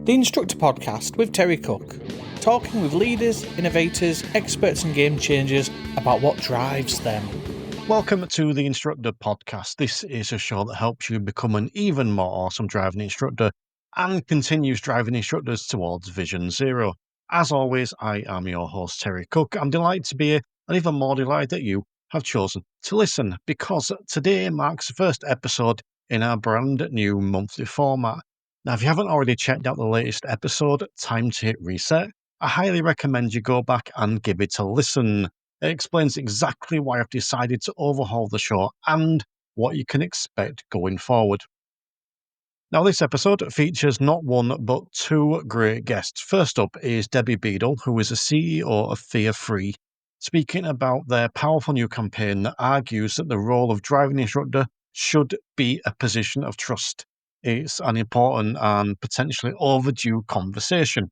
The Instructor Podcast with Terry Cook, talking with leaders, innovators, experts and game changers about what drives them. Welcome to the Instructor Podcast. This is a show that helps you become an even more awesome driving instructor and continues driving instructors towards Vision Zero. As always, I am your host, Terry Cook. I'm delighted to be here and even more delighted that you have chosen to listen, because today marks the first episode in our brand new monthly format. Now, if you haven't already checked out the latest episode, Time to Hit Reset, I highly recommend you go back and give it a listen. It explains exactly why I've decided to overhaul the show and what you can expect going forward. Now, this episode features not one but two great guests. First up is Debbie Beadle, who is the CEO of Fear Free, speaking about their powerful new campaign that argues that the role of driving instructor should be a position of trust. It's an important and potentially overdue conversation.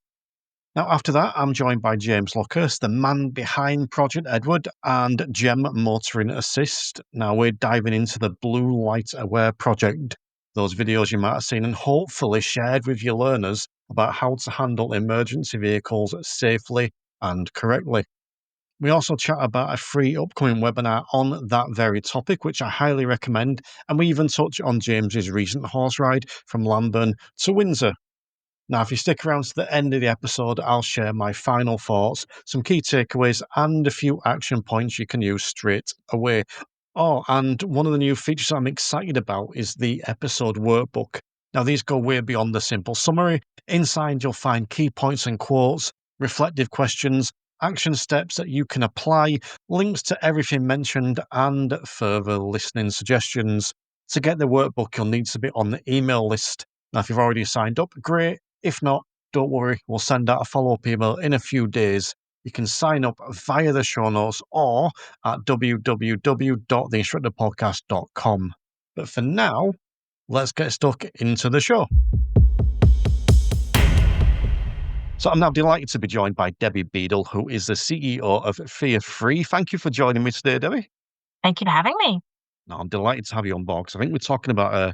Now, after that, I'm joined by James Luckhurst, the man behind Project Edward and GEM Motoring Assist. Now, we're diving into the Blue Light Aware project, those videos you might have seen and hopefully shared with your learners about how to handle emergency vehicles safely and correctly. We also chat about a free upcoming webinar on that very topic, which I highly recommend, and we even touch on James's recent horse ride from Lamburn to Windsor. Now, if you stick around to the end of the episode, I'll share my final thoughts, some key takeaways, and a few action points you can use straight away. Oh, and one of the new features I'm excited about is the episode workbook. Now, these go way beyond the simple summary. Inside, you'll find key points and quotes, reflective questions, action steps that you can apply, links to everything mentioned, and further listening suggestions. To get the workbook, you'll need to be on the email list. Now, if you've already signed up, great. If not, don't worry, we'll send out a follow-up email in a few days. You can sign up via the show notes or at www.theinstructorpodcast.com. But for now, let's get stuck into the show. So I'm now delighted to be joined by Debbie Beadle, who is the CEO of Fear Free. Thank you for joining me today, Debbie. Thank you for having me. No, I'm delighted to have you on board, because I think we're talking about a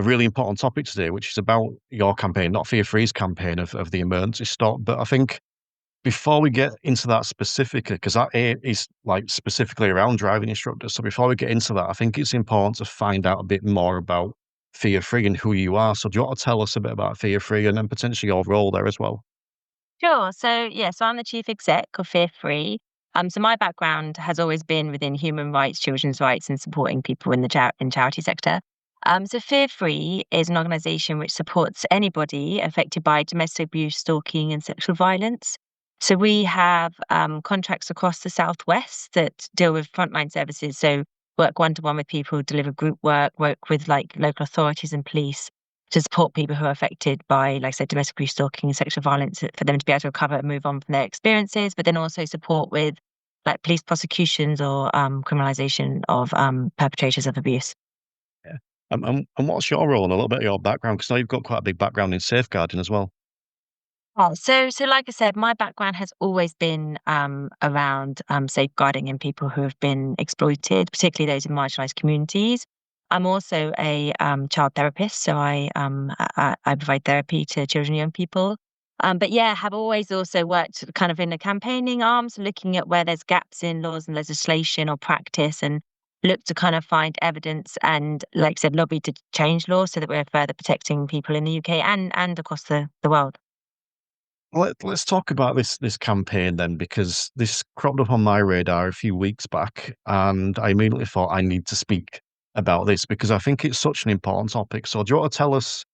really important topic today, which is about your campaign, not Fear Free's campaign of the emergency stop. But I think before we get into that specifically, because that is like specifically around driving instructors, so before we get into that, I think it's important to find out a bit more about Fear Free and who you are. So do you want to tell us a bit about Fear Free and then potentially your role there as well? Sure. So I'm the chief exec of Fear Free. So my background has always been within human rights, children's rights, and supporting people in the charity sector. So Fear Free is an organisation which supports anybody affected by domestic abuse, stalking, and sexual violence. So we have contracts across the Southwest that deal with frontline services. So work one-to-one with people, deliver group work with like local authorities and police to support people who are affected by, like I said, domestic abuse, stalking, and sexual violence, for them to be able to recover and move on from their experiences, but then also support with like police prosecutions or criminalisation of perpetrators of abuse. Yeah. And what's your role and a little bit of your background? Because I know you've got quite a big background in safeguarding as well. Oh, so like I said, my background has always been around safeguarding in people who have been exploited, particularly those in marginalised communities. I'm also a child therapist, so I provide therapy to children and young people. But have always also worked kind of in the campaigning arms, looking at where there's gaps in laws and legislation or practice, and look to kind of find evidence and, like I said, lobby to change laws so that we're further protecting people in the UK and across the world. Let's talk about this campaign then, because this cropped up on my radar a few weeks back, and I immediately thought I need to speak about this because I think it's such an important topic. So do you want to tell us,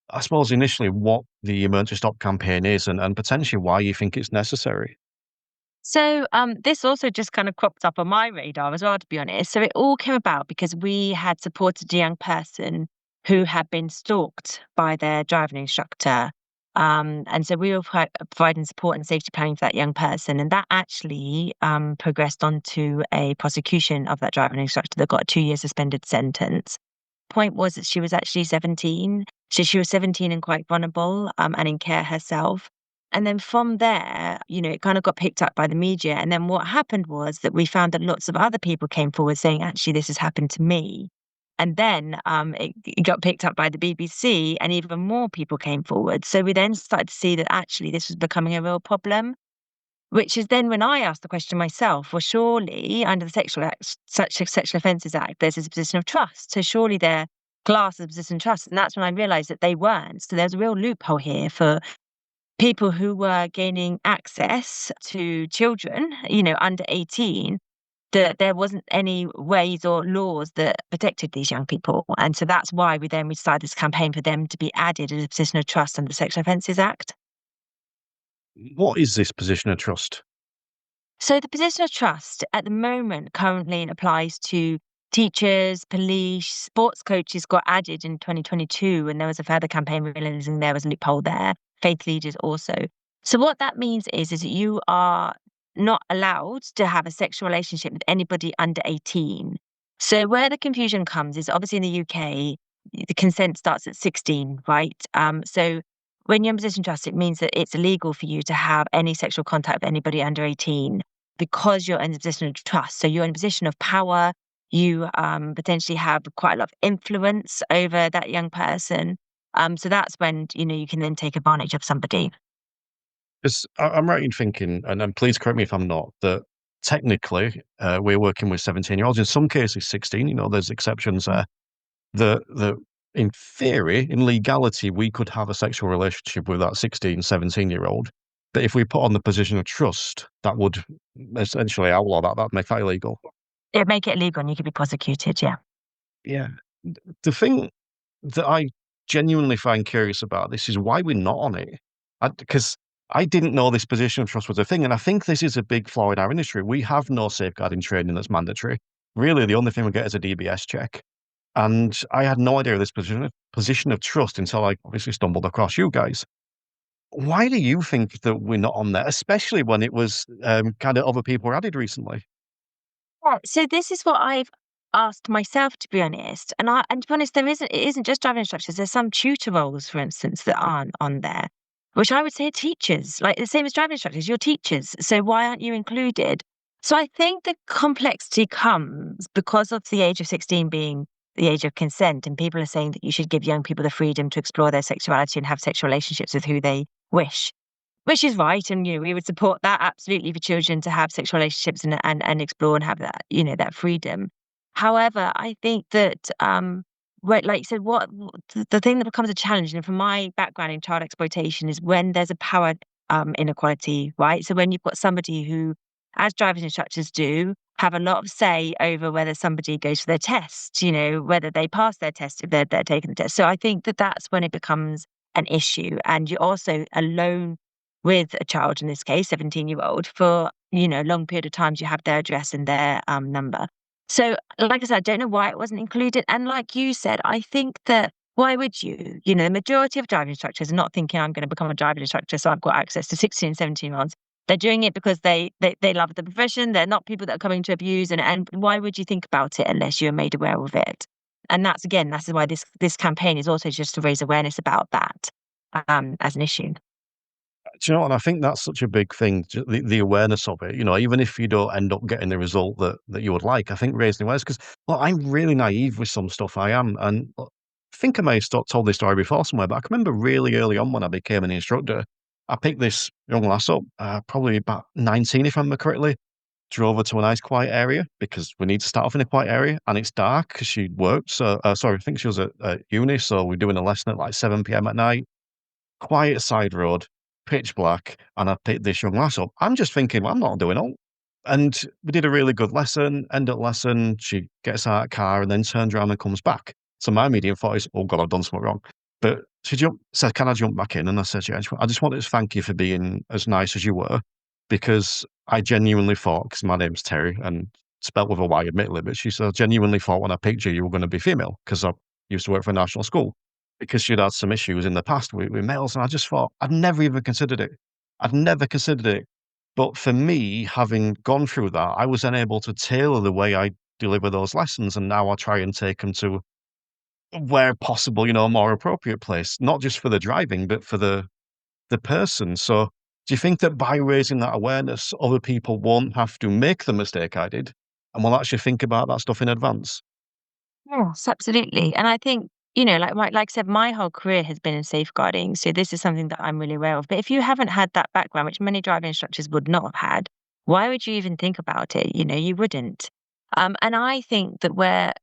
I suppose, initially what the Emergency Stop campaign is and potentially why you think it's necessary? So this also just kind of cropped up on my radar as well, to be honest. So it all came about because we had supported a young person who had been stalked by their driving instructor. And so we were providing support and safety planning for that young person. And that actually progressed onto a prosecution of that driving instructor that got a 2-year suspended sentence. Point was that she was actually 17. So she was 17 and quite vulnerable and in care herself. And then from there, it kind of got picked up by the media. And then what happened was that we found that lots of other people came forward saying, actually, this has happened to me. And then it got picked up by the BBC, and even more people came forward. So we then started to see that actually this was becoming a real problem, which is then when I asked the question myself, well, surely under the Sexual Offences Act, there's this position of trust. So surely they're classed as a position of trust. And that's when I realised that they weren't. So there's a real loophole here for people who were gaining access to children, under 18, that there wasn't any ways or laws that protected these young people. And so that's why we started this campaign for them to be added as a position of trust under the Sexual Offences Act. What is this position of trust? So the position of trust at the moment currently applies to teachers, police, sports coaches got added in 2022, and there was a further campaign realizing there was a loophole there, faith leaders also. So what that means is that you are not allowed to have a sexual relationship with anybody under 18. So where the confusion comes is obviously in the UK, the consent starts at 16, right? So when you're in position of trust, it means that it's illegal for you to have any sexual contact with anybody under 18 because you're in a position of trust. So you're in a position of power. You potentially have quite a lot of influence over that young person. So that's when, you can then take advantage of somebody. Because I'm right in thinking, and please correct me if I'm not, that technically we're working with 17-year-olds. In some cases, 16. There's exceptions there. The in theory, in legality, we could have a sexual relationship with that 16, 17-year-old. But if we put on the position of trust, that would essentially outlaw that. That'd make that illegal. It'd make it illegal and you could be prosecuted, yeah. Yeah. The thing that I genuinely find curious about this is why we're not on it. Because I didn't know this position of trust was a thing, and I think this is a big flaw in our industry. We have no safeguarding training that's mandatory. Really, the only thing we get is a DBS check. And I had no idea of this position of trust until I obviously stumbled across you guys. Why do you think that we're not on there, especially when it was kind of other people were added recently? Yeah, so this is what I've asked myself, to be honest. And to be honest, it isn't just driving instructors. There's some tutor roles, for instance, that aren't on there, which I would say are teachers, like the same as driving instructors, you're teachers. So why aren't you included? So I think the complexity comes because of the age of 16 being the age of consent, and people are saying that you should give young people the freedom to explore their sexuality and have sexual relationships with who they wish. Which is right, and we would support that absolutely for children to have sexual relationships and explore and have that that freedom. However, I think that like you said, the thing that becomes a challenge, and from my background in child exploitation, is when there's a power inequality, right? So when you've got somebody who, as driving instructors do, have a lot of say over whether somebody goes for their test, whether they pass their test if they're taking the test. So I think that that's when it becomes an issue, and you're also alone with a child, in this case, 17-year-old, for, a long period of times. You have their address and their number. So, like I said, I don't know why it wasn't included. And like you said, I think that why would you? The majority of driving instructors are not thinking, I'm going to become a driving instructor, so I've got access to 16 and 17-year-olds. They're doing it because they love the profession. They're not people that are coming to abuse. And why would you think about it unless you're made aware of it? And that's why this campaign is also just to raise awareness about that as an issue. Do you know what? And I think that's such a big thing, the awareness of it. Even if you don't end up getting the result that you would like, I think raising awareness, because I'm really naive with some stuff. I am. And I think I may have told this story before somewhere, but I can remember really early on when I became an instructor, I picked this young lass up, probably about 19, if I remember correctly, drove her to a nice quiet area because we need to start off in a quiet area, and it's dark because she worked. So, sorry, I think she was at uni, so we're doing a lesson at like 7 p.m. at night, quiet side road, pitch black, and I picked this young lass up. I'm just thinking, well, I'm not doing all. And we did a really good lesson. End of lesson, she gets out of the car and then turns around and comes back. So my immediate thought is, oh God, I've done something wrong. But she said, can I jump back in? And I said, yeah, I just wanted to thank you for being as nice as you were, because I genuinely thought, because my name's Terry and spelt with a Y, admittedly, but she said, I genuinely thought when I picked you, you were going to be female, because I used to work for a national school, because she'd had some issues in the past with males. And I just thought, I'd never even considered it. I'd never considered it. But for me, having gone through that, I was then able to tailor the way I deliver those lessons. And now I try and take them to, where possible, a more appropriate place, not just for the driving, but for the person. So do you think that by raising that awareness, other people won't have to make the mistake I did, and will actually think about that stuff in advance? Yes, absolutely. And I think, like I said, my whole career has been in safeguarding. So this is something that I'm really aware of. But if you haven't had that background, which many driving instructors would not have had, why would you even think about it? You wouldn't. And I think that where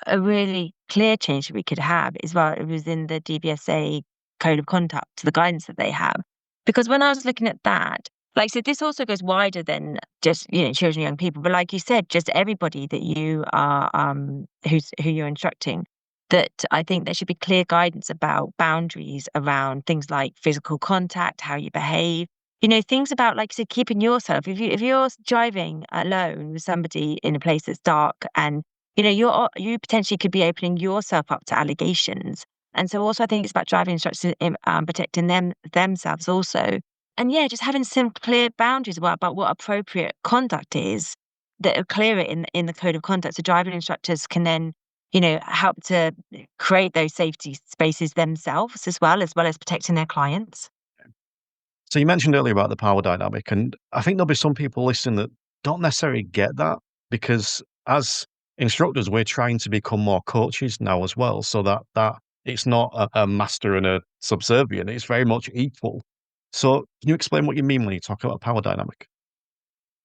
a really clear change that we could have is, well, it was in the DVSA code of conduct, the guidance that they have. Because when I was looking at that, like I said, this also goes wider than just, children and young people. But like you said, just everybody that you are, who you're instructing, that I think there should be clear guidance about boundaries around things like physical contact, how you behave, things about, like I said, keeping yourself. If you're driving alone with somebody in a place that's dark and you potentially could be opening yourself up to allegations. And so also I think it's about driving instructors protecting themselves also. And yeah, just having some clear boundaries about what appropriate conduct is that are clearer in the code of conduct. So driving instructors can then, help to create those safety spaces themselves as well as protecting their clients. So you mentioned earlier about the power dynamic, and I think there'll be some people listening that don't necessarily get that because as instructors, we're trying to become more coaches now as well, so that it's not a master and a subservient; it's very much equal. So, can you explain what you mean when you talk about power dynamic?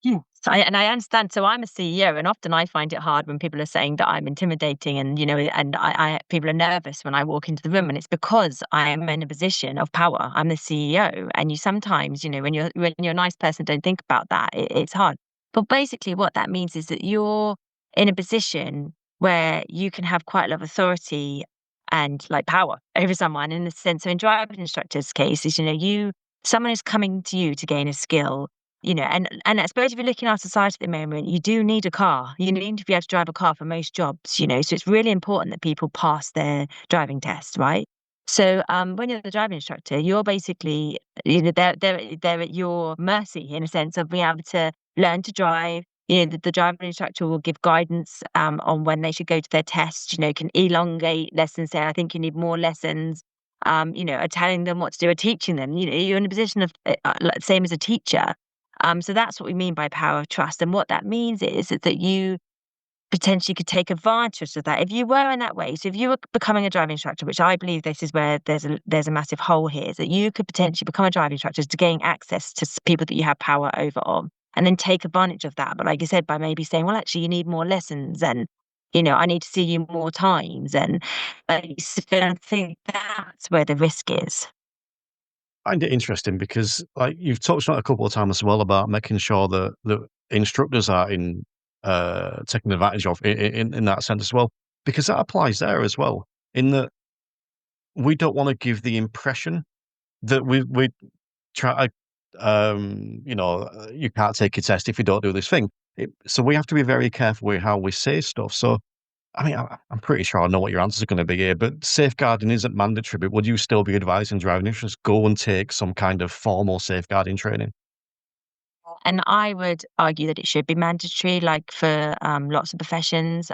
Yes, I understand. So I'm a CEO, and often I find it hard when people are saying that I'm intimidating, and and people are nervous when I walk into the room, and it's because I am in a position of power. I'm the CEO, and you sometimes, when you're a nice person, don't think about that. It's hard, but basically, what that means is that you're in a position where you can have quite a lot of authority and like power over someone in the sense. So in driving instructors' cases, someone is coming to you to gain a skill, and I suppose if you're looking at our society at the moment, you do need a car. You need to be able to drive a car for most jobs, so it's really important that people pass their driving test, right? So when you're the driving instructor, you're basically, they're at your mercy in a sense of being able to learn to drive. The driving instructor will give guidance on when they should go to their test, can elongate lessons, say, I think you need more lessons, are telling them what to do, or teaching them. You're in a position of, same as a teacher. So that's what we mean by power of trust. And what that means is that you potentially could take advantage of that if you were in that way. So if you were becoming a driving instructor, which I believe this is where there's a massive hole here, is that you could potentially become a driving instructor to gain access to people that you have power over on, and then take advantage of that. But like you said, by maybe saying, well, actually, you need more lessons, and I need to see you more times, and I think that's where the risk is. Find it interesting because, like, you've touched on it a couple of times as well about making sure that the instructors are taken advantage of in that sense as well, because that applies there as well, in that we don't wanna give the impression that we try you can't take a test if you don't do this thing. So we have to be very careful with how we say stuff. So, I mean, I'm pretty sure I know what your answers are gonna be here, but safeguarding isn't mandatory, but would you still be advising driving instructors go and take some kind of formal safeguarding training? And I would argue that it should be mandatory, like for lots of professions.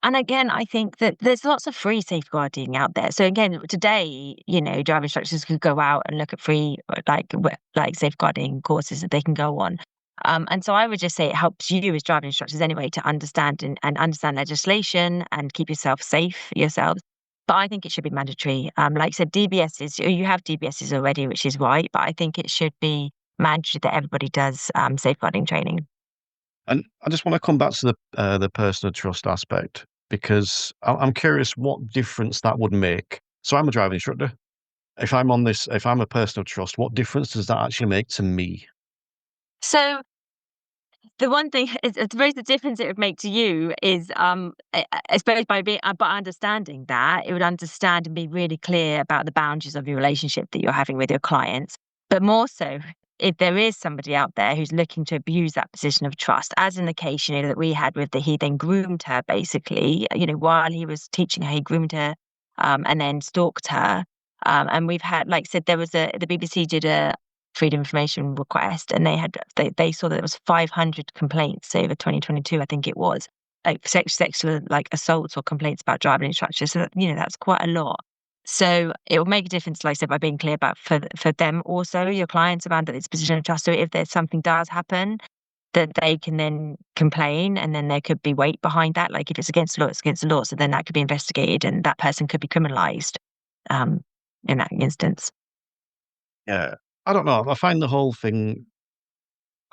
And again, I think that there's lots of free safeguarding out there. So again, today, driving instructors could go out and look at free, like safeguarding courses that they can go on. And so I would just say it helps you as driving instructors anyway to understand and understand legislation and keep yourself safe yourselves. But I think it should be mandatory. Like I said, DBSs, you have DBSs already, which is right, but I think it should be mandatory that everybody does safeguarding training. And I just wanna come back to the personal trust aspect because I'm curious what difference that would make. So I'm a driving instructor. If I'm a person of trust, what difference does that actually make to me? So the one thing is, I suppose the difference it would make to you is, I suppose by understanding that, it would understand and be really clear about the boundaries of your relationship that you're having with your clients. But more so, if there is somebody out there who's looking to abuse that position of trust, as in the case, that we had with he then groomed her basically, while he was teaching her, he groomed her, and then stalked her. And we've had, like I said, the BBC did a freedom of information request, and they saw that there was 500 complaints over 2022, I think it was, like sexual like assaults or complaints about driving instructors. So that's quite a lot. So it will make a difference, like I said, by being clear about for them also your clients about that it's position of trust. So if there's something does happen, that they can then complain, and then there could be weight behind that. Like if it's against the law, it's against the law. So then that could be investigated, and that person could be criminalised in that instance. Yeah. I don't know. I find the whole thing,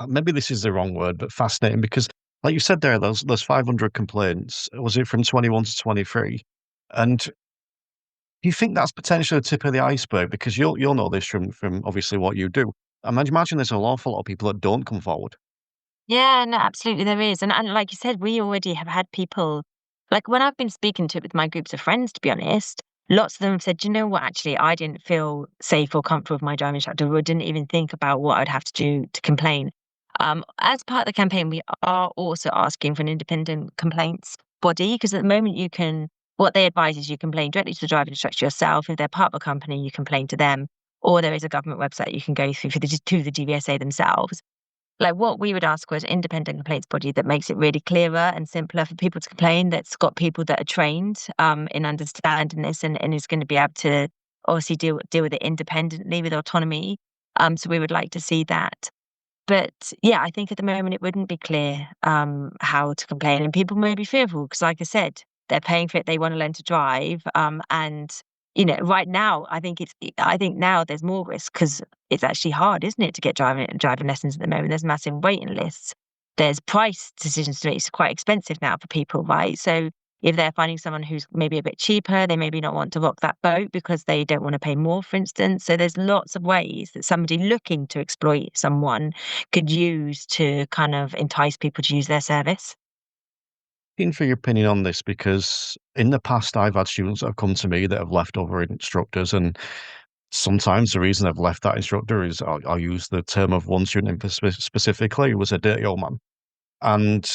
maybe this is the wrong word, but fascinating because, like you said there, there's 500 complaints. Was it from 21 to 23? And do you think that's potentially the tip of the iceberg? Because you'll know this from obviously what you do. I imagine there's an awful lot of people that don't come forward. Yeah, no, absolutely there is. And like you said, we already have had people, like when I've been speaking to it with my groups of friends, to be honest, lots of them have said, "Do you know what, actually, I didn't feel safe or comfortable with my driving instructor, or didn't even think about what I'd have to do to complain." As part of the campaign, we are also asking for an independent complaints body, because at the moment what they advise is you complain directly to the driving instructor yourself. If they're part of a company, you complain to them, or there is a government website you can go through to the DVSA themselves. Like, what we would ask was an independent complaints body that makes it really clearer and simpler for people to complain, that's got people that are trained in understanding this, and is going to be able to obviously deal with it independently with autonomy. So we would like to see that. But yeah, I think at the moment it wouldn't be clear how to complain, and people may be fearful because, like I said, they're paying for it. They want to learn to drive, and right now I think now there's more risk because it's actually hard, isn't it, to get driving lessons at the moment? There's massive waiting lists. There's price decisions to make. It's quite expensive now for people, right? So if they're finding someone who's maybe a bit cheaper, they maybe not want to rock that boat because they don't want to pay more, for instance. So there's lots of ways that somebody looking to exploit someone could use to kind of entice people to use their service. Keen for your opinion on this because in the past I've had students that have come to me that have left other instructors, and sometimes the reason I've left that instructor is I'll use the term of one student specifically who was a dirty old man. And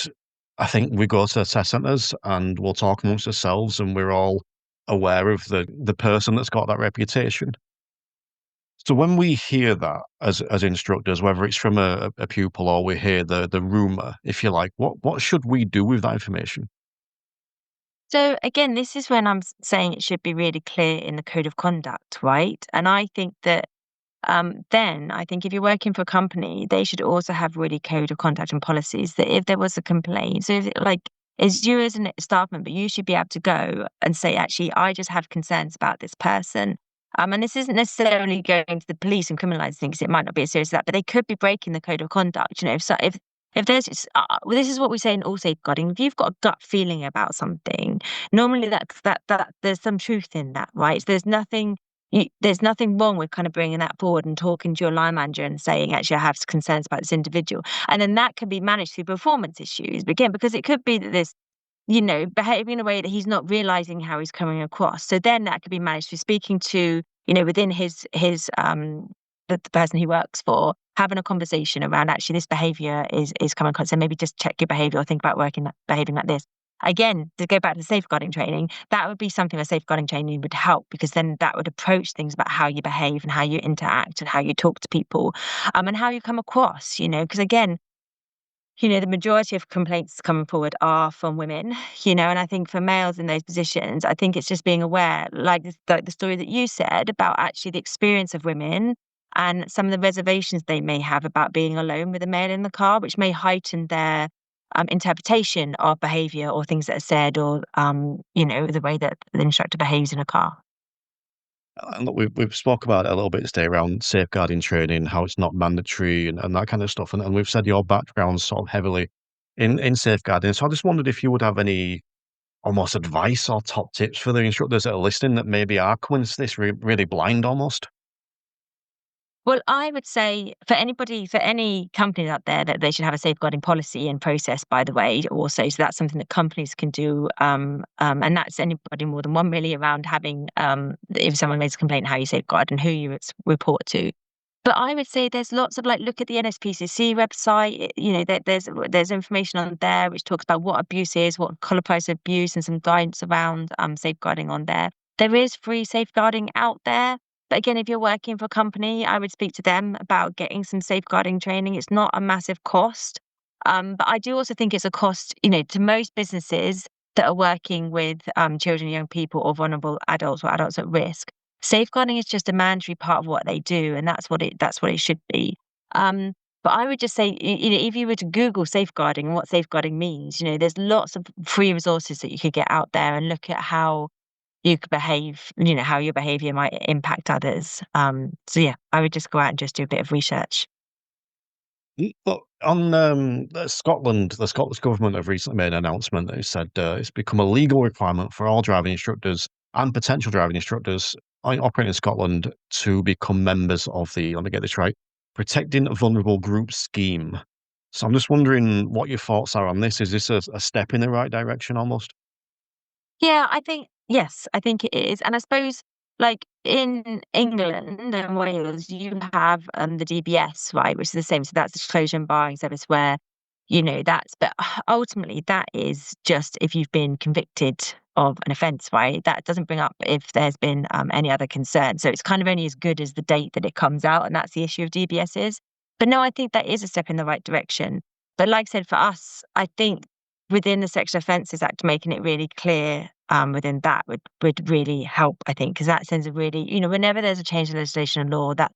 I think we go to the test centres and we'll talk amongst ourselves and we're all aware of the person that's got that reputation. So when we hear that as instructors, whether it's from a pupil or we hear the rumour, if you like, what should we do with that information? So again, this is when I'm saying it should be really clear in the code of conduct, right? And I think that then I think if you're working for a company, they should also have really code of conduct and policies that if there was a complaint, so if like as you as a staff member, you should be able to go and say, actually, I just have concerns about this person. And this isn't necessarily going to the police and criminalising things. It might not be as serious as that, but they could be breaking the code of conduct. If there's, well, this is what we say in all safeguarding. If you've got a gut feeling about something, normally that there's some truth in that, right? So there's nothing wrong with kind of bringing that forward and talking to your line manager and saying, actually, I have concerns about this individual. And then that can be managed through performance issues. But again, because it could be that this, behaving in a way that he's not realizing how he's coming across. So then that could be managed through speaking to, within the person he works for, having a conversation around actually this behavior is coming across. So maybe just check your behavior or think about behaving like this. Again, to go back to the safeguarding training, that would be something where safeguarding training would help, because then that would approach things about how you behave and how you interact and how you talk to people, and how you come across, because again, the majority of complaints coming forward are from women, and I think for males in those positions, I think it's just being aware, like the story that you said about actually the experience of women and some of the reservations they may have about being alone with a male in the car, which may heighten their interpretation of behavior or things that are said, or, the way that the instructor behaves in a car. And look, we've spoke about it a little bit today around safeguarding training, how it's not mandatory and that kind of stuff. And we've said your background's sort of heavily in safeguarding. So I just wondered if you would have any almost advice or top tips for the instructors that are listening that maybe are coming to this really blind almost. Well, I would say for any companies out there, that they should have a safeguarding policy and process, by the way, also. So that's something that companies can do. And that's anybody more than one, really, around having, if someone makes a complaint, how you safeguard and who you report to. But I would say there's lots of, look at the NSPCC website. There's information on there which talks about what abuse is, what qualifies as abuse, and some guidance around safeguarding on there. There is free safeguarding out there. But again, if you're working for a company, I would speak to them about getting some safeguarding training. It's not a massive cost. But I do also think it's a cost, to most businesses that are working with children, young people, or vulnerable adults or adults at risk. Safeguarding is just a mandatory part of what they do, and that's what it should be. But I would just say, if you were to Google safeguarding and what safeguarding means, there's lots of free resources that you could get out there and look at how you could behave, how your behavior might impact others. So yeah, I would just go out and just do a bit of research. But on Scotland, the Scottish government have recently made an announcement that said it's become a legal requirement for all driving instructors and potential driving instructors operating in Scotland to become members of the, let me get this right, Protecting Vulnerable Groups scheme. So I'm just wondering what your thoughts are on this. Is this a step in the right direction almost? Yeah, yes, I think it is. And I suppose, like in England and Wales, you have the DBS, right, which is the same. So that's the disclosure and barring service where, but ultimately that is just if you've been convicted of an offence, right? That doesn't bring up if there's been any other concern. So it's kind of only as good as the date that it comes out. And that's the issue of DBS is. But no, I think that is a step in the right direction. But like I said, for us, I think within the Sexual Offences Act, making it really clear within that would really help, I think, because that sends a really, whenever there's a change in legislation and law, that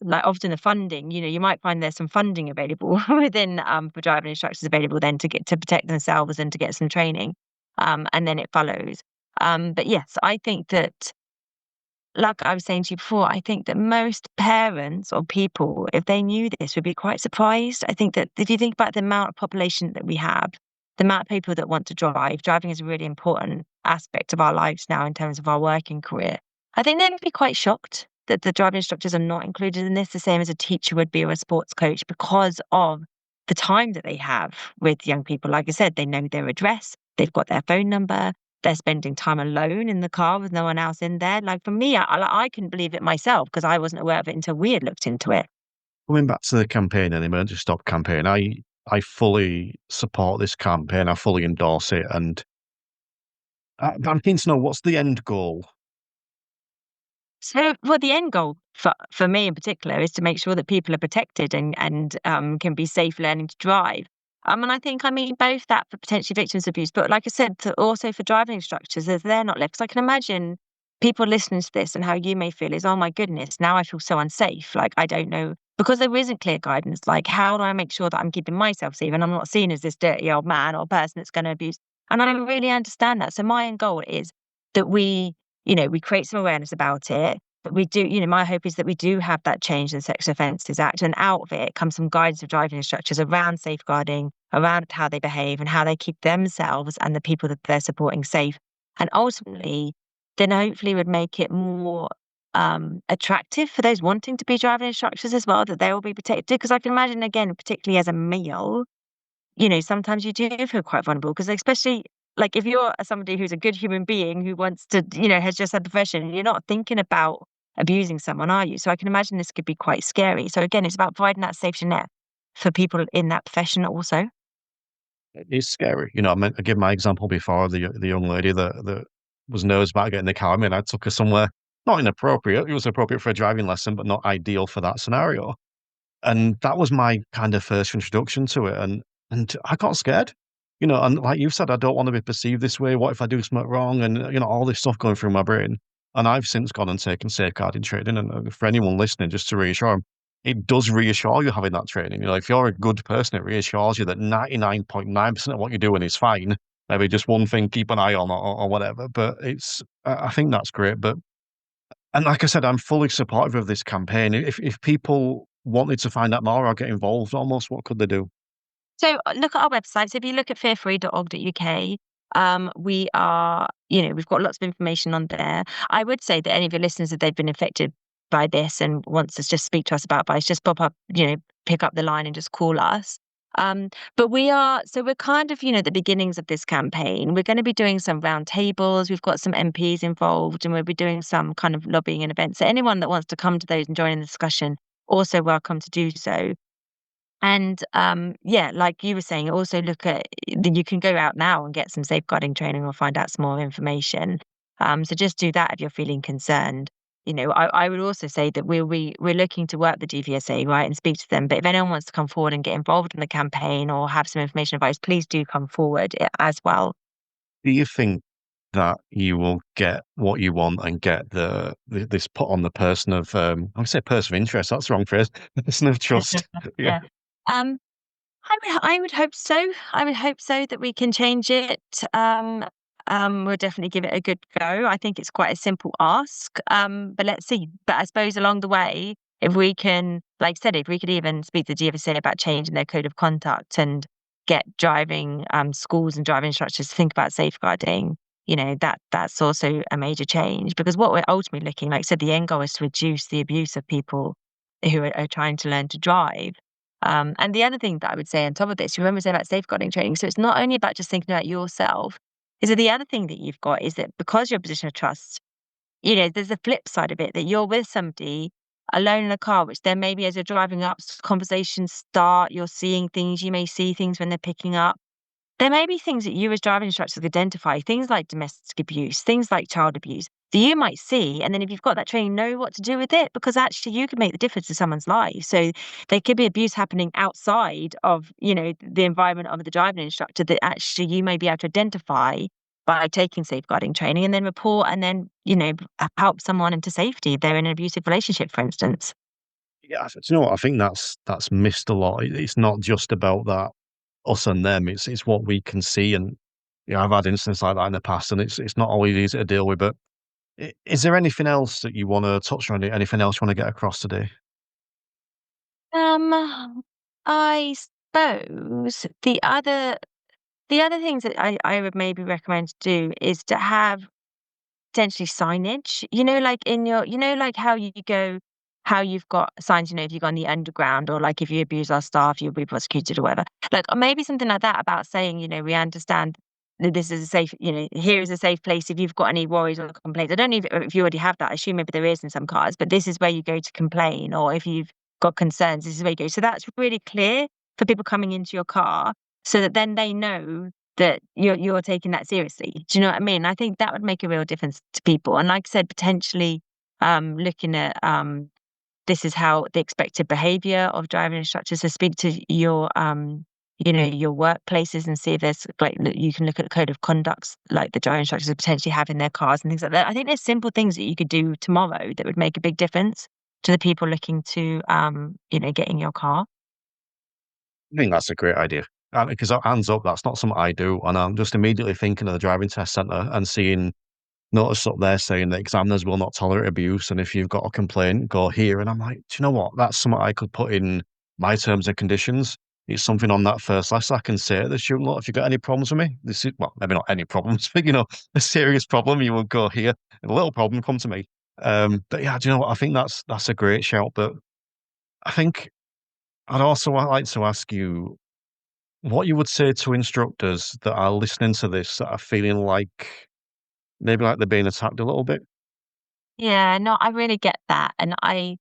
often the funding, you might find there's some funding available within for driving instructors available then to get to protect themselves and to get some training, and then it follows. But yes, I think that, like I was saying to you before, I think that most parents or people, if they knew this, would be quite surprised. I think that if you think about the amount of population that we have, the amount of people that want to drive, driving is a really important aspect of our lives now in terms of our working career. I think they'd be quite shocked that the driving instructors are not included in this, the same as a teacher would be or a sports coach, because of the time that they have with young people. Like I said, they know their address, they've got their phone number, they're spending time alone in the car with no one else in there. Like for me, I couldn't believe it myself because I wasn't aware of it until we had looked into it. Coming back to the campaign and the emergency stop campaign, I fully support this campaign. I fully endorse it, and I'm keen to know what's the end goal. So, well, the end goal for me in particular is to make sure that people are protected and can be safe learning to drive. And I think, I mean, both that for potentially victims of abuse, but like I said, also for driving instructors, as they're not left. Because I can imagine people listening to this and how you may feel is, oh my goodness, now I feel so unsafe. Like, I don't know, because there isn't clear guidance. Like, how do I make sure that I'm keeping myself safe and I'm not seen as this dirty old man or person that's going to abuse? And I don't really understand that. So, my end goal is that we create some awareness about it. But we do, my hope is that we do have that change in the Sexual Offences Act, and out of it comes some guidance of driving instructors around safeguarding, around how they behave and how they keep themselves and the people that they're supporting safe. And ultimately, then hopefully would make it more attractive for those wanting to be driving instructors as well, that they will be protected. Because I can imagine, again, particularly as a male, sometimes you do feel quite vulnerable because especially like if you're somebody who's a good human being who wants to, has just had the profession, you're not thinking about abusing someone, are you? So I can imagine this could be quite scary. So again, it's about providing that safety net for people in that profession also. It is scary. I gave my example before of the young lady that was nervous about getting in the car. I mean, I took her somewhere not inappropriate. It was appropriate for a driving lesson, but not ideal for that scenario. And that was my kind of first introduction to it, and I got scared. And like you said, I don't want to be perceived this way. What if I do something wrong? And, all this stuff going through my brain. And I've since gone and taken safeguarding training. And for anyone listening, just to reassure them, it does reassure you having that training. If you're a good person, it reassures you that 99.9% of what you're doing is fine. Maybe just one thing, keep an eye on or whatever. But I think that's great. And like I said, I'm fully supportive of this campaign. If people wanted to find out more or get involved almost, what could they do? So look at our website. So if you look at fearfree.org.uk, we are, we've got lots of information on there. I would say that any of your listeners, if they've been affected by this and wants to just speak to us about advice, just pop up, pick up the line and just call us. But we're kind of, the beginnings of this campaign. We're going to be doing some roundtables. We've got some MPs involved and we'll be doing some kind of lobbying and events. So anyone that wants to come to those and join in the discussion, also welcome to do so. And like you were saying, also look at you can go out now and get some safeguarding training or find out some more information. So just do that if you're feeling concerned. I would also say that we're looking to work the DVSA, right, and speak to them. But if anyone wants to come forward and get involved in the campaign or have some information advice, please do come forward as well. Do you think that you will get what you want and get this put on the person of I would say person of interest. That's the wrong phrase. Person of trust. Yeah. Yeah. Um, I would hope so. I would hope so that we can change it. We'll definitely give it a good go. I think it's quite a simple ask. But let's see. But I suppose along the way, if we can, like I said, if we could even speak to the GVSA about changing their code of conduct and get driving schools and driving instructors to think about safeguarding, that's also a major change, because what we're ultimately looking, like I said, the end goal is to reduce the abuse of people who are trying to learn to drive. And the other thing that I would say on top of this, you remember saying about safeguarding training. So it's not only about just thinking about yourself. Is that the other thing that you've got is that because you're a position of trust, there's a flip side of it, that you're with somebody alone in a car, which then maybe as you're driving up, conversations start, you're seeing things, you may see things when they're picking up. There may be things that you as driving instructors could identify, things like domestic abuse, things like child abuse, that you might see. And then if you've got that training, know what to do with it, because actually you could make the difference to someone's life. So there could be abuse happening outside of, the environment of the driving instructor that actually you may be able to identify by taking safeguarding training and then report and then, help someone into safety if they're in an abusive relationship, for instance. Yeah, do you know what? I think that's missed a lot. It's not just about that us and them. It's what we can see, and I've had instances like that in the past, and it's not always easy to deal with. But is there anything else that you want to touch on? Anything else you want to get across today? I suppose the other things that I would maybe recommend to do is to have potentially signage, like in your, like how you've got signs, if you go on the underground, or like if you abuse our staff, you'll be prosecuted or whatever. Like, or maybe something like that about saying, we understand that this is a safe, here is a safe place if you've got any worries or complaints. I don't know if you already have that. I assume maybe there is in some cars, but this is where you go to complain, or if you've got concerns, this is where you go. So that's really clear for people coming into your car, so that then they know that you're taking that seriously. Do you know what I mean? I think that would make a real difference to people. And like I said, potentially looking at this is how the expected behavior of driving instructors. So speak to your workplaces and see if there's you can look at the code of conducts like the driving instructors potentially have in their cars and things like that. I think there's simple things that you could do tomorrow that would make a big difference to the people looking to get in your car. I think that's a great idea. Because hands up, that's not something I do, and I'm just immediately thinking of the driving test centre and seeing notice up there saying that examiners will not tolerate abuse, and if you've got a complaint, go here. And I'm like, do you know what? That's something I could put in my terms and conditions. It's something on that first lesson I can say to the student, look, if you've got any problems with me, this is, well, maybe not any problems, but a serious problem, you will go here. And a little problem, come to me. But yeah, do you know what? I think that's a great shout. But I think I'd also like to ask you what you would say to instructors that are listening to this that are feeling like maybe like they're being attacked a little bit. Yeah, no, I really get that. And I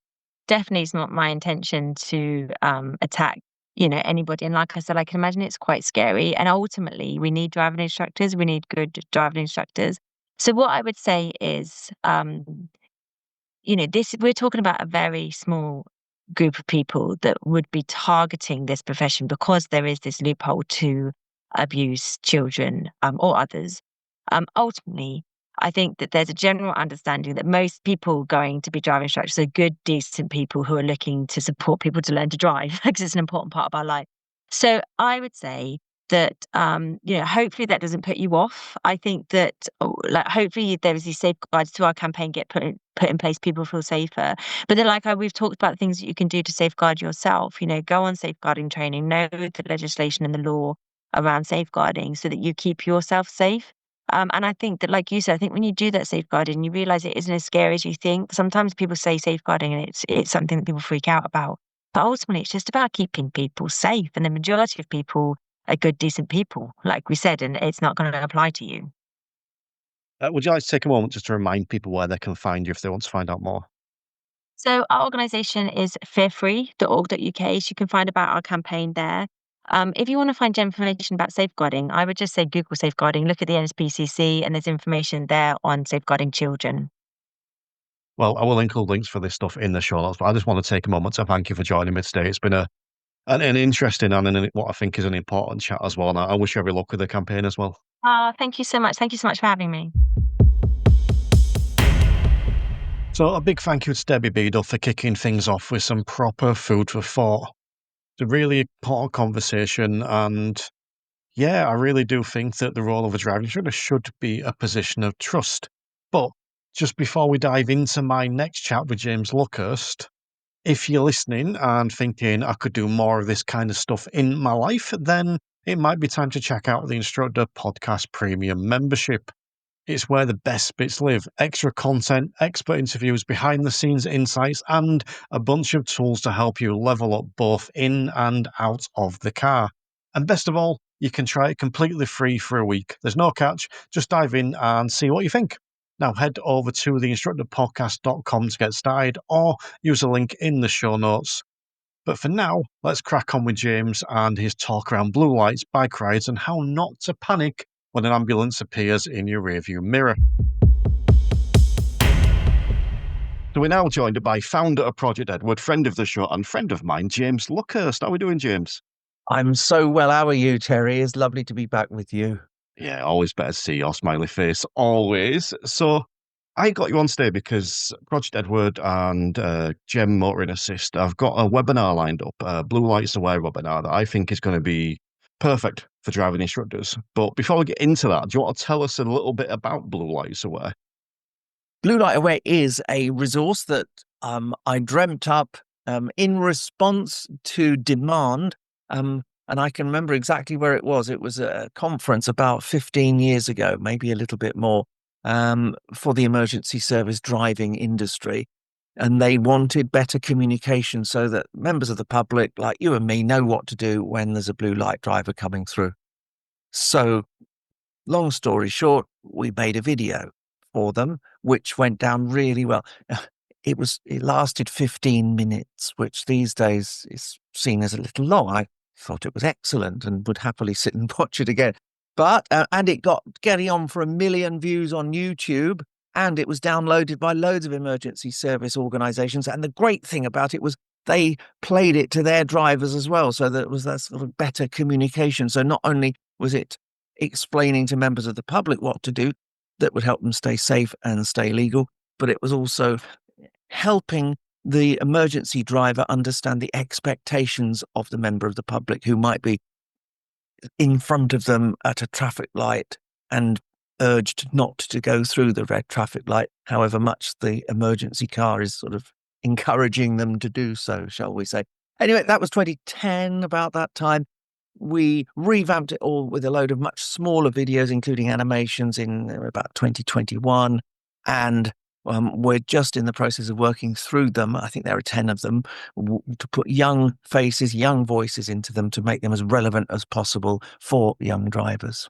definitely, it's not my intention to attack, anybody. And like I said, I can imagine it's quite scary. And ultimately, we need driving instructors. We need good driving instructors. So what I would say is, this we're talking about a very small group of people that would be targeting this profession because there is this loophole to abuse children or others. Ultimately, I think that there's a general understanding that most people going to be driving instructors are good, decent people who are looking to support people to learn to drive because it's an important part of our life. So I would say that hopefully that doesn't put you off. I think that hopefully there is these safeguards to our campaign get put in place, people feel safer. But then we've talked about things that you can do to safeguard yourself. Go on safeguarding training, know the legislation and the law around safeguarding so that you keep yourself safe. And I think that, like you said, I think when you do that safeguarding, you realize it isn't as scary as you think. Sometimes people say safeguarding and it's something that people freak out about. But ultimately, it's just about keeping people safe. And the majority of people are good, decent people, like we said, and it's not going to apply to you. Would you like to take a moment just to remind people where they can find you if they want to find out more? So our organisation is fearfree.org.uk. So you can find about our campaign there. If you want to find information about safeguarding, I would just say Google safeguarding, look at the NSPCC, and there's information there on safeguarding children. Well, I will include links for this stuff in the show notes, but I just want to take a moment to thank you for joining me today. It's been a And an interesting and what I think is an important chat as well. And I wish you every luck with the campaign as well. Thank you so much. Thank you so much for having me. So a big thank you to Debbie Beadle for kicking things off with some proper food for thought. It's a really important conversation, and yeah, I really do think that the role of a driving instructor should be a position of trust. But just before we dive into my next chat with James Luckhurst, if you're listening and thinking I could do more of this kind of stuff in my life, then it might be time to check out the Instructor Podcast Premium membership. It's where the best bits live. Extra content, expert interviews, behind the scenes insights, and a bunch of tools to help you level up both in and out of the car. And best of all, you can try it completely free for a week. There's no catch. Just dive in and see what you think. Now head over to theinstructorpodcast.com to get started, or use a link in the show notes. But for now, let's crack on with James and his talk around blue lights, bike rides, and how not to panic when an ambulance appears in your rearview mirror. So we're now joined by founder of Project Edward, friend of the show, and friend of mine, James Luckhurst. How are we doing, James? I'm so well. How are you, Terry? It's lovely to be back with you. Yeah, always better to see your smiley face, always. So I got you on today because Project Edward and Gem Motoring Assist have got a webinar lined up, a Blue Lights Aware webinar that I think is going to be perfect for driving instructors. But before we get into that, do you want to tell us a little bit about Blue Lights Aware? Blue Light Aware is a resource that I dreamt up in response to demand. And I can remember exactly where it was. It was a conference about 15 years ago, maybe a little bit more, for the emergency service driving industry. And they wanted better communication so that members of the public, like you and me, know what to do when there's a blue light driver coming through. So, long story short, we made a video for them, which went down really well. It lasted 15 minutes, which these days is seen as a little long. I thought it was excellent and would happily sit and watch it again. But, and it got getting on for 1 million views on YouTube, and it was downloaded by loads of emergency service organizations. And the great thing about it was they played it to their drivers as well. So that was that sort of better communication. So not only was it explaining to members of the public what to do that would help them stay safe and stay legal, but it was also helping the emergency driver understand the expectations of the member of the public who might be in front of them at a traffic light and urged not to go through the red traffic light, however much the emergency car is sort of encouraging them to do so, shall we say. Anyway, that was 2010, about that time. We revamped it all with a load of much smaller videos, including animations, in about 2021. And we're just in the process of working through them. I think there are 10 of them, to put young faces, young voices into them to make them as relevant as possible for young drivers.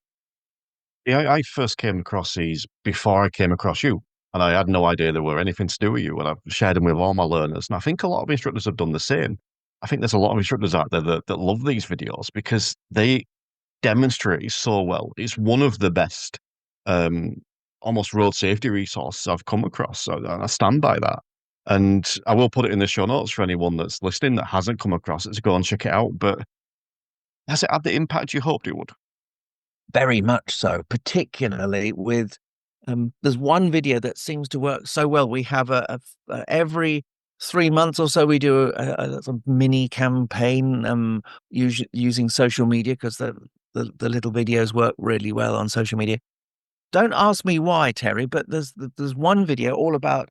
Yeah, I first came across these before I came across you, and I had no idea they were anything to do with you, and I've shared them with all my learners, and I think a lot of instructors have done the same. I think there's a lot of instructors out there that love these videos because they demonstrate so well. It's one of the best almost road safety resources I've come across, so I stand by that. And I will put it in the show notes for anyone that's listening that hasn't come across it to go and check it out. But has it had the impact you hoped it would? Very much so, particularly with there's one video that seems to work so well. We have every 3 months or so we do a mini campaign using social media, because the little videos work really well on social media. Don't ask me why, Terry, but there's one video all about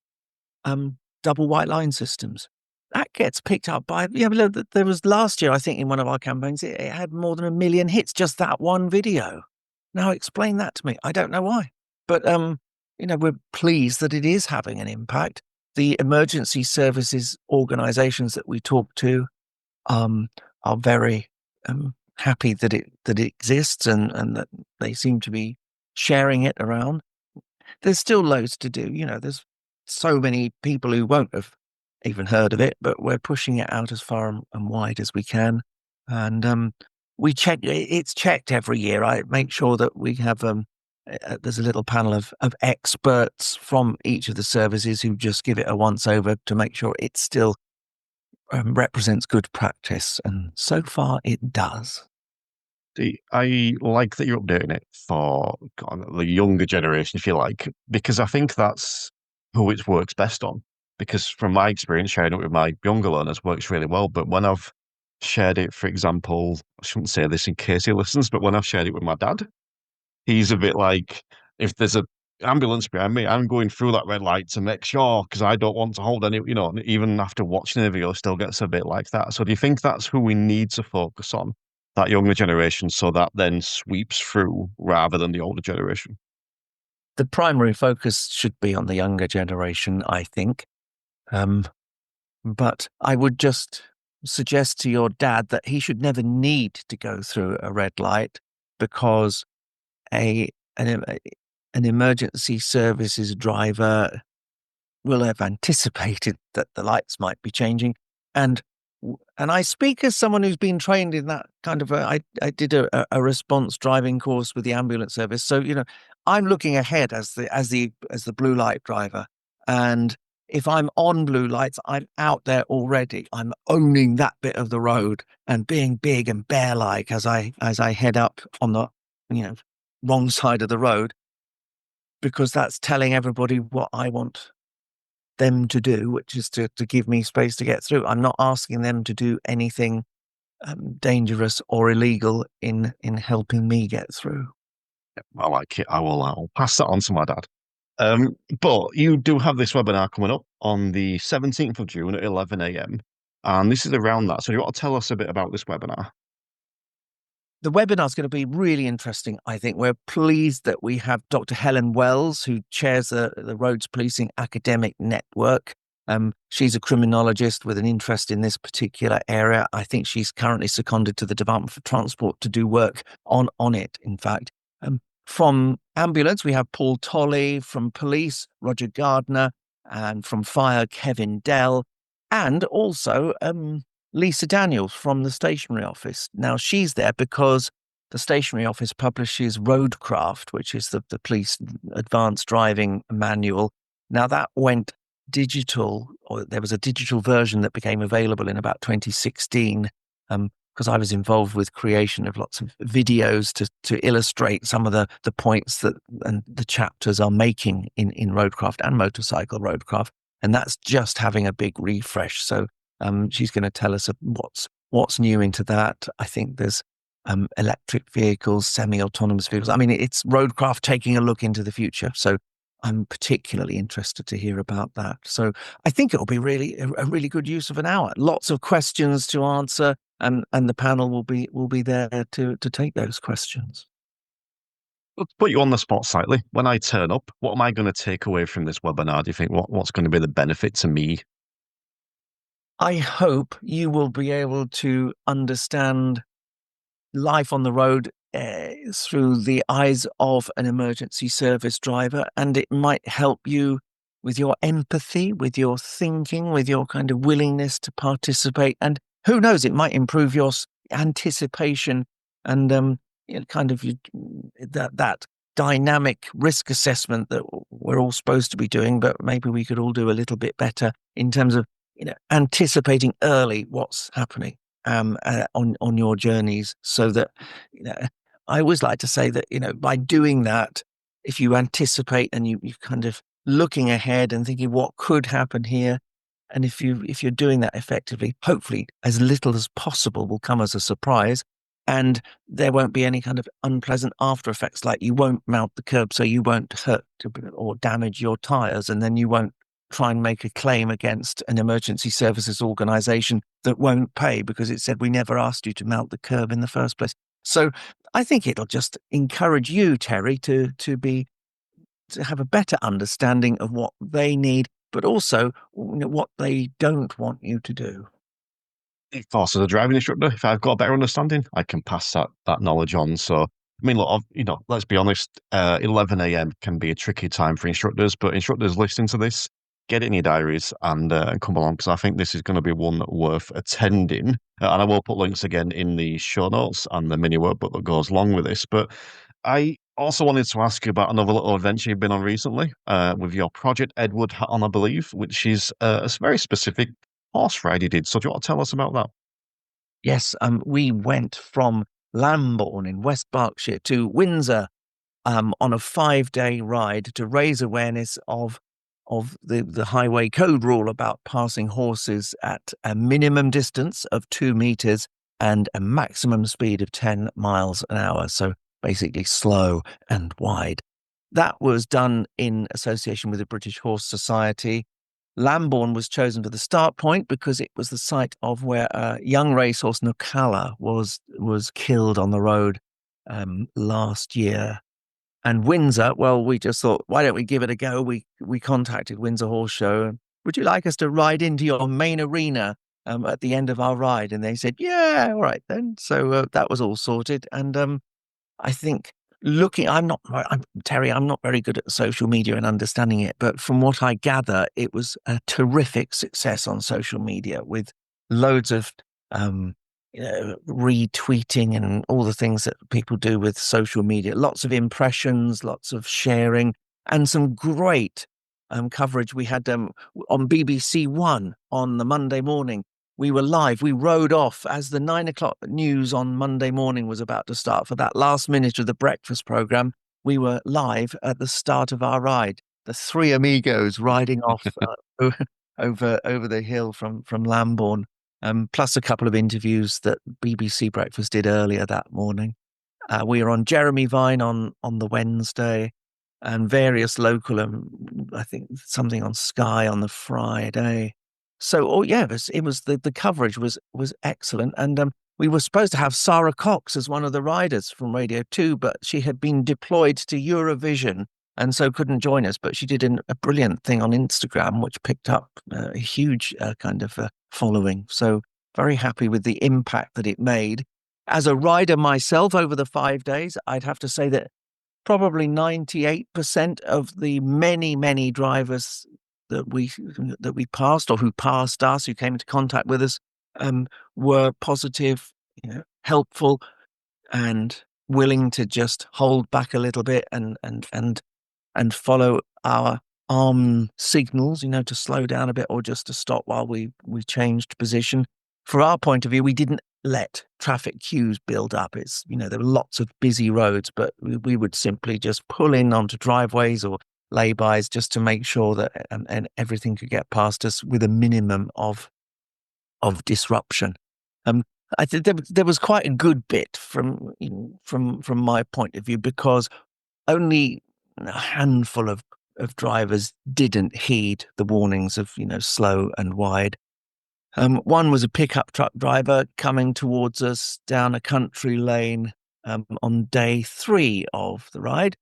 double white line systems. That gets picked up by, there was last year, I think, in one of our campaigns, it had more than 1 million hits, just that one video. Now explain that to me. I don't know why. But, we're pleased that it is having an impact. The emergency services organizations that we talk to are very happy that it exists and that they seem to be sharing it around. There's still loads to do. There's so many people who won't have even heard of it, but we're pushing it out as far and wide as we can. And we check, it's checked every year. I make sure that we have, there's a little panel of experts from each of the services who just give it a once over to make sure it's still represents good practice, and so far it does. I like that you're updating it for the younger generation, if you like, because I think that's who it works best on. Because from my experience, sharing it with my younger learners works really well. But when I've shared it, for example, I shouldn't say this in case he listens, but when I've shared it with my dad, he's a bit like, if there's a ambulance behind me, I'm going through that red light to make sure, because I don't want to hold any, even after watching the video, still gets a bit like that. So do you think that's who we need to focus on, that younger generation, so that then sweeps through rather than the older generation? The primary focus should be on the younger generation, I think. But I would just suggest to your dad that he should never need to go through a red light, because an emergency services driver will have anticipated that the lights might be changing. And I speak as someone who's been trained in that kind of I did a response driving course with the ambulance service. So, I'm looking ahead as the blue light driver. And if I'm on blue lights, I'm out there already. I'm owning that bit of the road and being big and bear-like as I head up on the, wrong side of the road, because that's telling everybody what I want them to do, which is to give me space to get through. I'm not asking them to do anything dangerous or illegal in helping me get through. I like it. I'll pass that on to my dad. But you do have this webinar coming up on the 17th of June at 11 a.m. And this is around that. So do you want to tell us a bit about this webinar? The webinar is going to be really interesting, I think. We're pleased that we have Dr. Helen Wells, who chairs the Roads Policing Academic Network. She's a criminologist with an interest in this particular area. I think she's currently seconded to the Department for Transport to do work on it, in fact. From ambulance, we have Paul Tolley. From police, Roger Gardner. And from fire, Kevin Dell. And also Lisa Daniels from the stationery office. Now, she's there because the stationery office publishes Roadcraft, which is the police advanced driving manual. Now, that went digital, or there was a digital version that became available in about 2016, because I was involved with creation of lots of videos to illustrate some of the points that and the chapters are making in Roadcraft and Motorcycle Roadcraft. And that's just having a big refresh. So she's going to tell us what's new into that. I think there's electric vehicles, semi-autonomous vehicles. I mean, it's Roadcraft taking a look into the future. So I'm particularly interested to hear about that. So I think it'll be really a really good use of an hour. Lots of questions to answer, and the panel will be there to take those questions. Let's put you on the spot slightly. When I turn up, what am I going to take away from this webinar? Do you think what's going to be the benefit to me? I hope you will be able to understand life on the road through the eyes of an emergency service driver, and it might help you with your empathy, with your thinking, with your kind of willingness to participate. And who knows, it might improve your anticipation and that dynamic risk assessment that we're all supposed to be doing, but maybe we could all do a little bit better in terms of anticipating early what's happening on your journeys, so that I always like to say that by doing that, if you anticipate and you kind of looking ahead and thinking what could happen here, and if you're doing that effectively, hopefully as little as possible will come as a surprise, and there won't be any kind of unpleasant after effects, like you won't mount the curb so you won't hurt or damage your tires, and then you won't try and make a claim against an emergency services organisation that won't pay because it said we never asked you to mount the curb in the first place. So I think it'll just encourage you, Terry, to have a better understanding of what they need, but also what they don't want you to do. Of course, as a driving instructor, if I've got a better understanding, I can pass that knowledge on. So, I mean, look, let's be honest, 11 a.m. can be a tricky time for instructors, but instructors listening to this, get it in your diaries and come along, because I think this is going to be one worth attending. And I will put links again in the show notes and the mini workbook that goes along with this. But I also wanted to ask you about another little adventure you've been on recently with your Project Edward hat on, I believe, which is a very specific horse ride you did. So do you want to tell us about that? Yes, we went from Lambourne in West Berkshire to Windsor on a 5-day ride to raise awareness of the highway code rule about passing horses at a minimum distance of 2 meters and a maximum speed of 10 miles an hour. So basically slow and wide. That was done in association with the British Horse Society. Lambourne was chosen for the start point because it was the site of where a young racehorse, Nocala, was killed on the road last year. And Windsor, well, we just thought, why don't we give it a go? We contacted Windsor Horse Show. Would you like us to ride into your main arena at the end of our ride? And they said, yeah, all right then. So that was all sorted. And I think Terry, I'm not very good at social media and understanding it, but from what I gather, it was a terrific success on social media with loads of retweeting and all the things that people do with social media. Lots of impressions, lots of sharing, and some great coverage. We had on BBC One on the Monday morning. We were live. We rode off as the 9 o'clock news on Monday morning was about to start. For that last minute of the breakfast programme, we were live at the start of our ride. The three amigos riding off over the hill from Lambourne, plus a couple of interviews that BBC Breakfast did earlier that morning. We were on Jeremy Vine on the Wednesday, and various local, I think something on Sky on the Friday. So, it was the coverage was excellent, and we were supposed to have Sarah Cox as one of the riders from Radio 2, but she had been deployed to Eurovision and so couldn't join us. But she did a brilliant thing on Instagram, which picked up a huge kind of following. So very happy with the impact that it made. As a rider myself over the 5 days, I'd have to say that probably 98% of the many drivers that we passed or who passed us, who came into contact with us, were positive, helpful, and willing to just hold back a little bit and follow our arm signals, to slow down a bit or just to stop while we changed position. For our point of view, we didn't let traffic queues build up. There were lots of busy roads, but we would simply just pull in onto driveways or laybys just to make sure that and everything could get past us with a minimum of disruption. I think there was quite a good bit from my point of view, because only a handful of drivers didn't heed the warnings of slow and wide. One was a pickup truck driver coming towards us down a country lane on day 3 of the ride.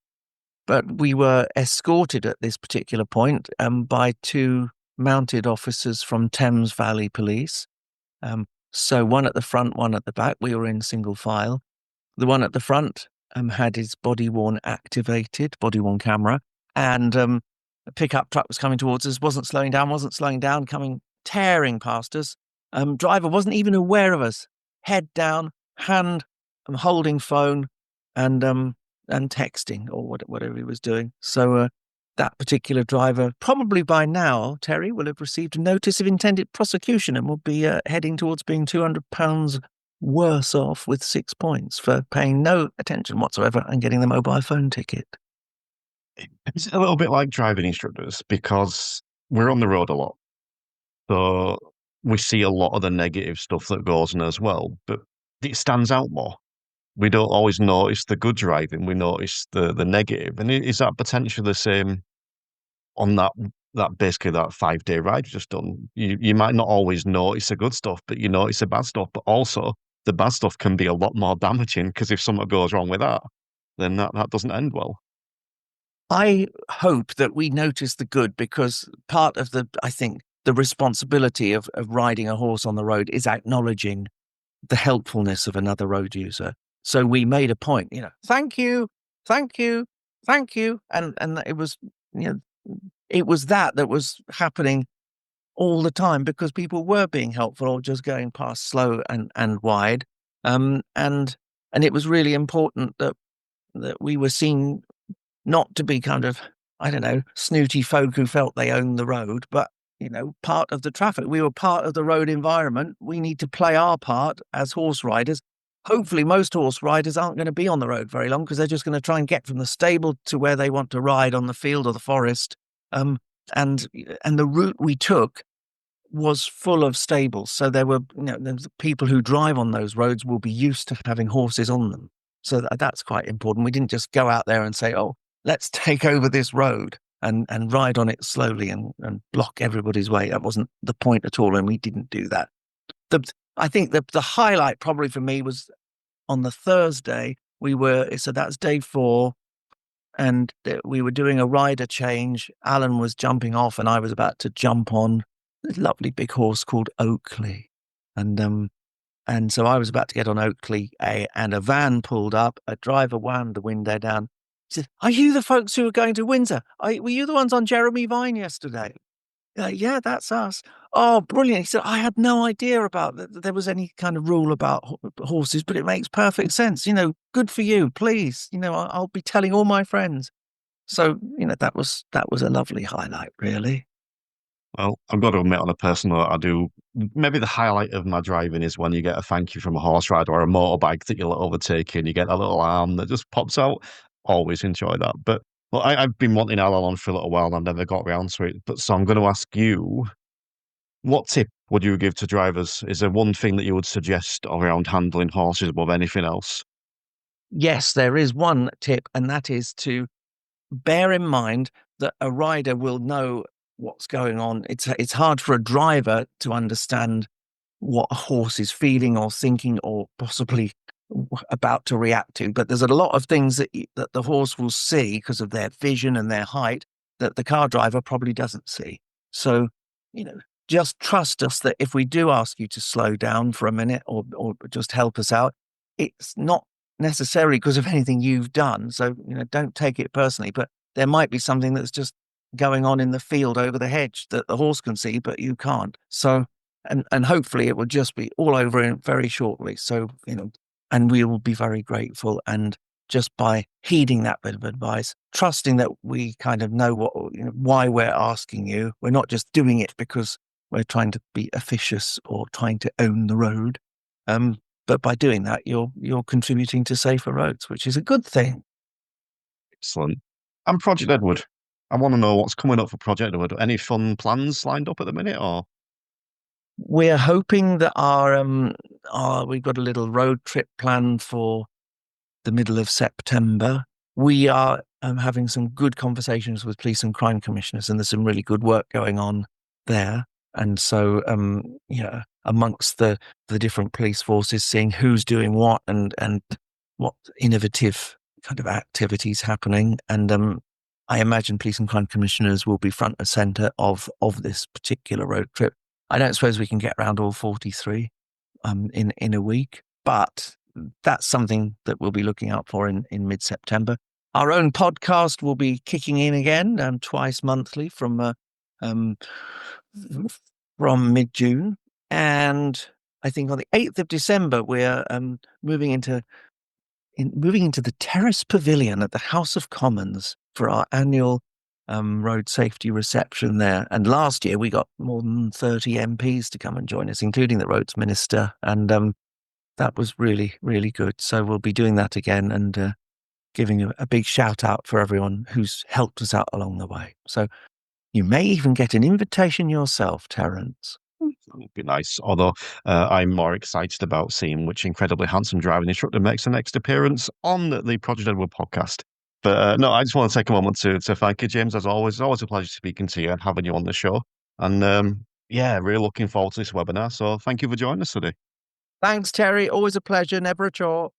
But we were escorted at this particular point by 2 mounted officers from Thames Valley Police. So one at the front, one at the back. We were in single file. The one at the front had his body-worn camera, and a pickup truck was coming towards us, wasn't slowing down, coming tearing past us. Driver wasn't even aware of us. Head down, hand holding phone, and texting or whatever he was doing. So that particular driver, probably by now, Terry, will have received a notice of intended prosecution and will be heading towards being £200 worse off with 6 points for paying no attention whatsoever and getting the mobile phone ticket. It's a little bit like driving instructors because we're on the road a lot. So we see a lot of the negative stuff that goes on as well, but it stands out more. We don't always notice the good driving, we notice the negative. And is that potentially the same on that basically that 5-day ride you've just done? You might not always notice the good stuff, but you notice the bad stuff. But also the bad stuff can be a lot more damaging, because if something goes wrong with that, then that doesn't end well. I hope that we notice the good, because part of I think the responsibility of riding a horse on the road is acknowledging the helpfulness of another road user. So we made a point, thank you. And it was, it was that was happening all the time, because people were being helpful or just going past slow and wide. And it was really important that we were seen not to be kind of, snooty folk who felt they owned the road, but part of the traffic. We were part of the road environment. We need to play our part as horse riders. Hopefully, most horse riders aren't going to be on the road very long because they're just going to try and get from the stable to where they want to ride on the field or the forest. And the route we took was full of stables. So there were, the people who drive on those roads will be used to having horses on them. So that's quite important. We didn't just go out there and say, oh, let's take over this road and ride on it slowly and block everybody's way. That wasn't the point at all. And we didn't do that. I think the highlight probably for me was on the Thursday, so that's day 4, and we were doing a rider change. Alan was jumping off and I was about to jump on this lovely big horse called Oakley. And so I was about to get on Oakley, and a van pulled up, a driver wound the window down. He said, "Are you the folks who are going to Windsor? Were you the ones on Jeremy Vine yesterday?" Yeah, that's us. Oh, brilliant. He said, "I had no idea about that there was any kind of rule about horses, but it makes perfect sense. Good for you. Please, I'll be telling all my friends." So, that was a lovely highlight, really. Well, I've got to admit, on a personal note, I do. Maybe the highlight of my driving is when you get a thank you from a horse rider or a motorbike that you're overtaking. You get a little arm that just pops out. Always enjoy that. But well, I've been wanting Alan on for a little while and I've never got around to it. But so I'm going to ask you, what tip would you give to drivers? Is there one thing that you would suggest around handling horses above anything else? Yes, there is one tip, and that is to bear in mind that a rider will know what's going on. It's hard for a driver to understand what a horse is feeling or thinking or possibly about to react to. But there's a lot of things that the horse will see because of their vision and their height that the car driver probably doesn't see. So, just trust us that if we do ask you to slow down for a minute or just help us out, it's not necessarily because of anything you've done. So, don't take it personally, but there might be something that's just going on in the field over the hedge that the horse can see, but you can't. So, and hopefully it will just be all over in very shortly. So, and we will be very grateful. And just by heeding that bit of advice, trusting that we kind of know why we're asking you. We're not just doing it because we're trying to be officious or trying to own the road. But by doing that, you're contributing to safer roads, which is a good thing. Excellent. And Project Edward. I want to know what's coming up for Project Edward. Any fun plans lined up at the minute, or? We're hoping that we've got a little road trip planned for the middle of September. We are having some good conversations with police and crime commissioners, and there's some really good work going on there. And so, amongst the different police forces, seeing who's doing what and what innovative kind of activities happening. And I imagine police and crime commissioners will be front and centre of this particular road trip. I don't suppose we can get around all 43 in a week, but that's something that we'll be looking out for in mid-September. Our own podcast will be kicking in again twice monthly from mid-June. And I think on the 8th of December, we're moving into the Terrace Pavilion at the House of Commons for our annual road safety reception there. And last year we got more than 30 MPs to come and join us, including the Roads Minister. And that was really, really good. So we'll be doing that again and giving a big shout out for everyone who's helped us out along the way. So you may even get an invitation yourself, Terence. That would be nice. Although I'm more excited about seeing which incredibly handsome driving instructor makes the next appearance on the Project Edward podcast. But no, I just want to take a moment to thank you, James, as always. It's always a pleasure speaking to you and having you on the show. And really looking forward to this webinar. So thank you for joining us today. Thanks, Terry. Always a pleasure. Never a chore.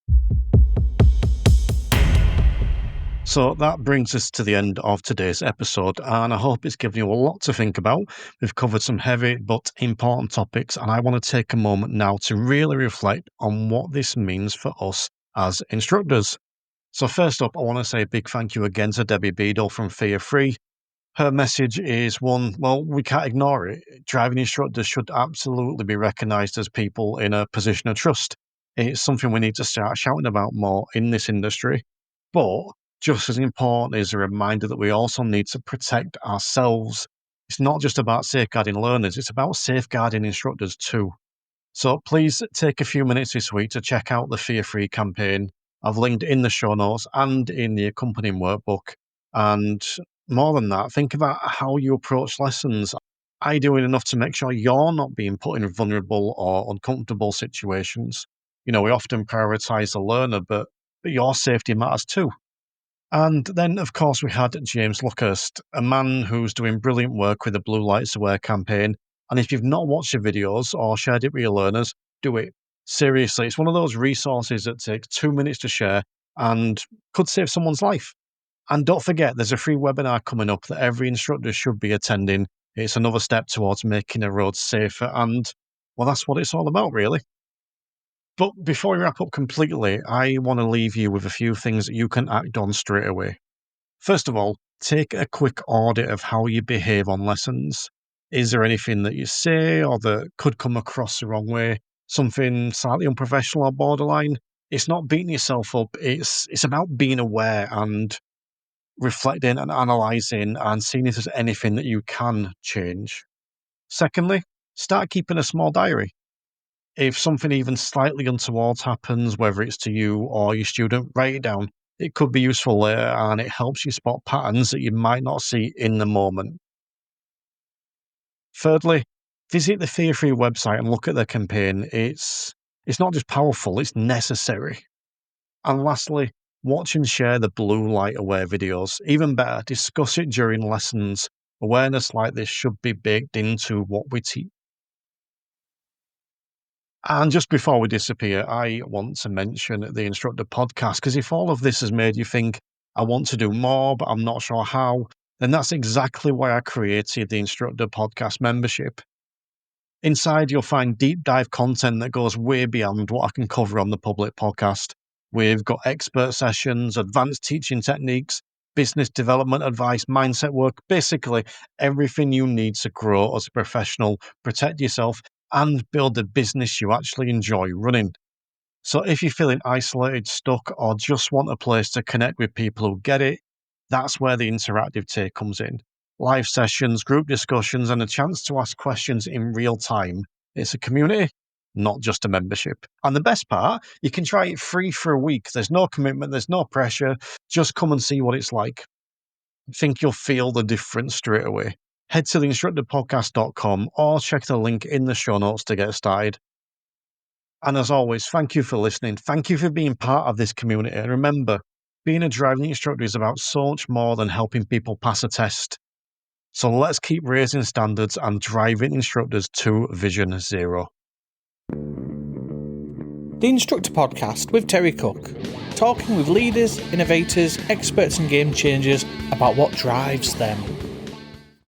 So that brings us to the end of today's episode, and I hope it's given you a lot to think about. We've covered some heavy but important topics, and I want to take a moment now to really reflect on what this means for us as instructors. So first up, I want to say a big thank you again to Debbie Beadle from Fear Free. Her message is one, well, we can't ignore it. Driving instructors should absolutely be recognised as people in a position of trust. It's something we need to start shouting about more in this industry. But just as important is a reminder that we also need to protect ourselves. It's not just about safeguarding learners, it's about safeguarding instructors too. So please take a few minutes this week to check out the Fear Free campaign. I've linked in the show notes and in the accompanying workbook. And more than that, think about how you approach lessons. Are you doing enough to make sure you're not being put in vulnerable or uncomfortable situations? We often prioritize the learner, but your safety matters too. And then, of course, we had James Luckhurst, a man who's doing brilliant work with the Blue Lights Aware campaign. And if you've not watched the videos or shared it with your learners, do it. Seriously, it's one of those resources that takes 2 minutes to share and could save someone's life. And don't forget, there's a free webinar coming up that every instructor should be attending. It's another step towards making the roads safer. And, well, that's what it's all about, really. But before we wrap up completely, I want to leave you with a few things that you can act on straight away. First of all, take a quick audit of how you behave on lessons. Is there anything that you say or that could come across the wrong way? Something slightly unprofessional or borderline? It's not beating yourself up. It's about being aware and reflecting and analysing and seeing if there's anything that you can change. Secondly, start keeping a small diary. If something even slightly untoward happens, whether it's to you or your student, write it down. It could be useful later and it helps you spot patterns that you might not see in the moment. Thirdly, visit the Fear Free website and look at the campaign. It's not just powerful, it's necessary. And lastly, watch and share the Blue Light Aware videos. Even better, discuss it during lessons. Awareness like this should be baked into what we teach. And just before we disappear, I want to mention the Instructor Podcast, because if all of this has made you think, I want to do more, but I'm not sure how, then that's exactly why I created the Instructor Podcast membership. Inside, you'll find deep dive content that goes way beyond what I can cover on the public podcast. We've got expert sessions, advanced teaching techniques, business development advice, mindset work, basically everything you need to grow as a professional, protect yourself, and build a business you actually enjoy running. So if you're feeling isolated, stuck, or just want a place to connect with people who get it, that's where the interactive take comes in. Live sessions, group discussions, and a chance to ask questions in real time. It's a community, not just a membership. And the best part, you can try it free for a week. There's no commitment, there's no pressure. Just come and see what it's like. I think you'll feel the difference straight away. Head to theinstructorpodcast.com or check the link in the show notes to get started. And as always, thank you for listening. Thank you for being part of this community. And remember, being a driving instructor is about so much more than helping people pass a test. So let's keep raising standards and driving instructors to Vision Zero. The Instructor Podcast with Terry Cook, talking with leaders, innovators, experts and game changers about what drives them.